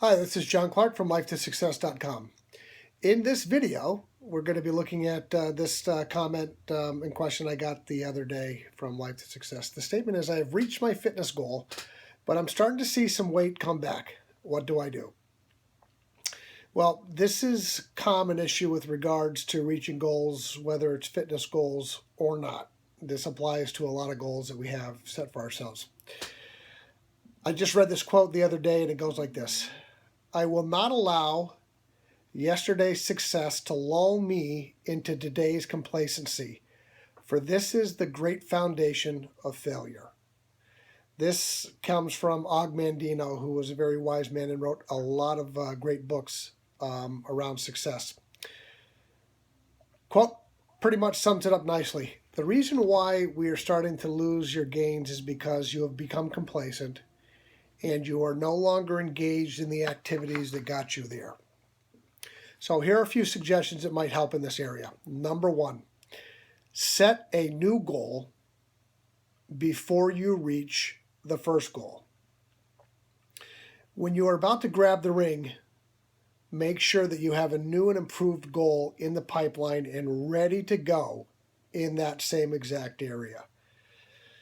Hi, this is John Clark from LifeToSuccess.com. In this video, we're going to be looking at this comment and question I got the other day from Life to Success. The statement is, I have reached my fitness goal, but I'm starting to see some weight come back. What do I do? Well, this is a common issue with regards to reaching goals, whether it's fitness goals or not. This applies to a lot of goals that we have set for ourselves. I just read this quote the other day and it goes like this: I will not allow yesterday's success to lull me into today's complacency, for this is the great foundation of failure. This comes from Og Mandino, who was a very wise man and wrote a lot of great books around success. Quote pretty much sums it up nicely. The reason why we are starting to lose your gains is because you have become complacent and you are no longer engaged in the activities that got you there. So here are a few suggestions that might help in this area. Number one, set a new goal before you reach the first goal. When you are about to grab the ring, make sure that you have a new and improved goal in the pipeline and ready to go in that same exact area.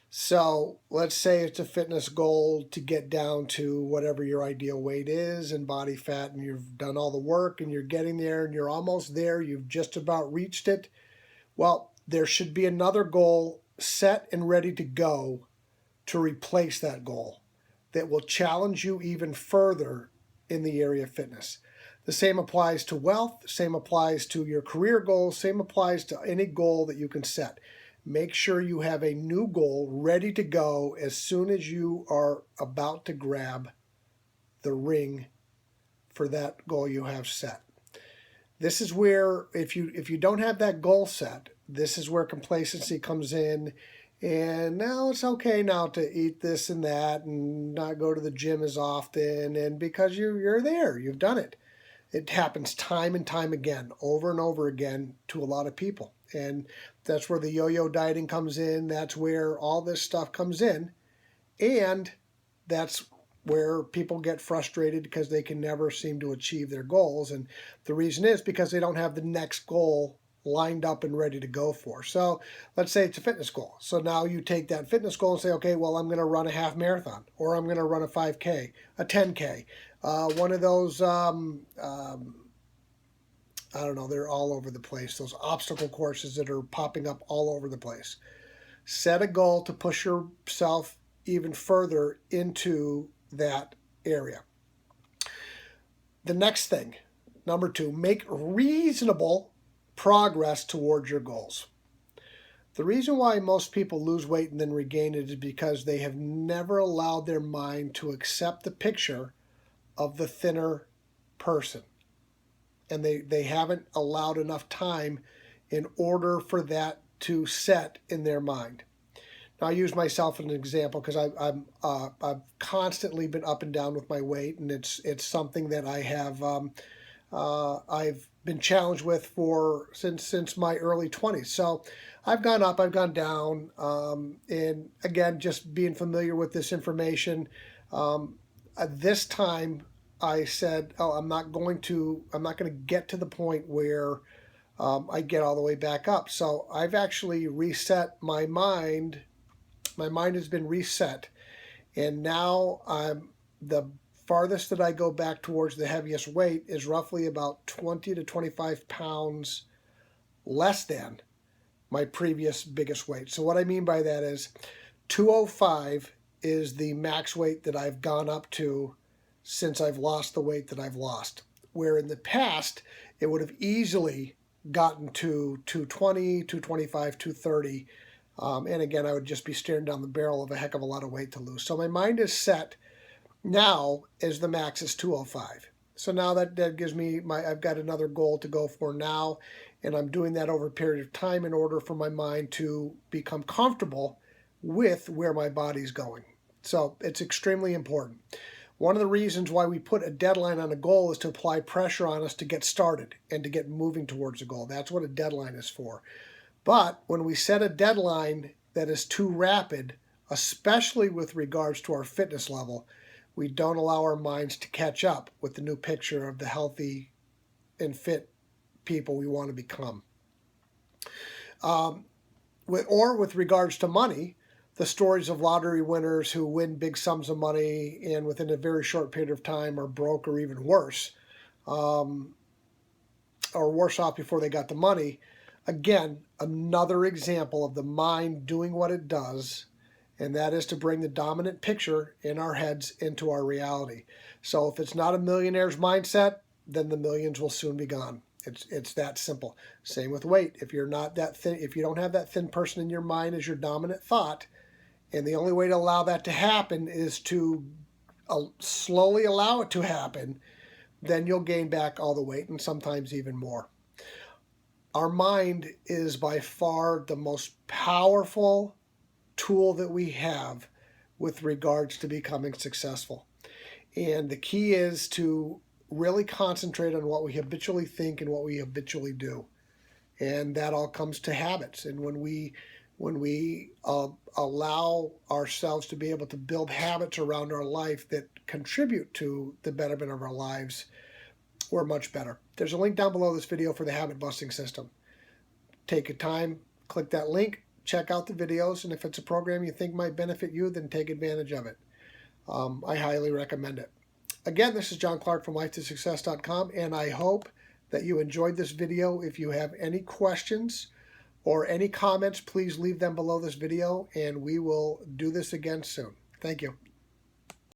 So let's say it's a fitness goal to get down to whatever your ideal weight is and body fat, and you've done all the work and you're getting there and you're almost there, you've just about reached it. Well, there should be another goal set and ready to go to replace that goal that will challenge you even further in the area of fitness. The same applies to wealth, same applies to your career goals, same applies to any goal that you can set. Make sure you have a new goal ready to go as soon as you are about to grab the ring for that goal you have set. This is where, if you don't have that goal set, this is where complacency comes in. And now it's okay now to eat this and that and not go to the gym as often. And because you're there, you've done it. It happens time and time again, over and over again to a lot of people. And that's where the yo-yo dieting comes in. That's where all this stuff comes in. And that's where people get frustrated because they can never seem to achieve their goals. And the reason is because they don't have the next goal lined up and ready to go for. So let's say it's a fitness goal. So now you take that fitness goal and say, okay, well, I'm going to run a half marathon, or I'm going to run a 5K, a 10K, one of those, I don't know, they're all over the place, those obstacle courses that are popping up all over the place. Set a goal to push yourself even further into that area. The next thing, number two, make reasonable progress towards your goals. The reason why most people lose weight and then regain it is because they have never allowed their mind to accept the picture of the thinner person. And they haven't allowed enough time in order for that to set in their mind. Now, I use myself as an example because I've constantly been up and down with my weight, and it's something that I have I've been challenged with since my early 20s. So I've gone up, I've gone down, and again, just being familiar with this information. This time, I said, "Oh, I'm not going to get to the point where I get all the way back up." So I've actually reset my mind. My mind has been reset, and now the farthest that I go back towards the heaviest weight is roughly about 20 to 25 pounds less than my previous biggest weight. So what I mean by that is 205 is the max weight that I've gone up to since I've lost the weight that I've lost. Where in the past, it would have easily gotten to 220, 225, 230. And again, I would just be staring down the barrel of a heck of a lot of weight to lose. So my mind is set now as the max is 205. So now that gives me I've got another goal to go for now, and I'm doing that over a period of time in order for my mind to become comfortable with where my body's going. So it's extremely important. One of the reasons why we put a deadline on a goal is to apply pressure on us to get started and to get moving towards a goal. That's what a deadline is for. But when we set a deadline that is too rapid, especially with regards to our fitness level, we don't allow our minds to catch up with the new picture of the healthy and fit people we want to become. With regards to money, the stories of lottery winners who win big sums of money and within a very short period of time are broke or even worse, or worse off before they got the money. Again, another example of the mind doing what it does, and that is to bring the dominant picture in our heads into our reality. So if it's not a millionaire's mindset, then the millions will soon be gone. It's that simple. Same with weight. If you're not that thin, if you don't have that thin person in your mind as your dominant thought, and the only way to allow that to happen is to slowly allow it to happen, then you'll gain back all the weight and sometimes even more. Our mind is by far the most powerful tool that we have with regards to becoming successful. And the key is to really concentrate on what we habitually think and what we habitually do. And that all comes to habits. And when we allow ourselves to be able to build habits around our life that contribute to the betterment of our lives, we're much better. There's a link down below this video for the habit busting system. Take your time, click that link, check out the videos, and if it's a program you think might benefit you, then take advantage of it. I highly recommend it. Again, this is John Clark from LifeToSuccess.com, and I hope that you enjoyed this video. If you have any questions or any comments, please leave them below this video, and we will do this again soon. Thank you.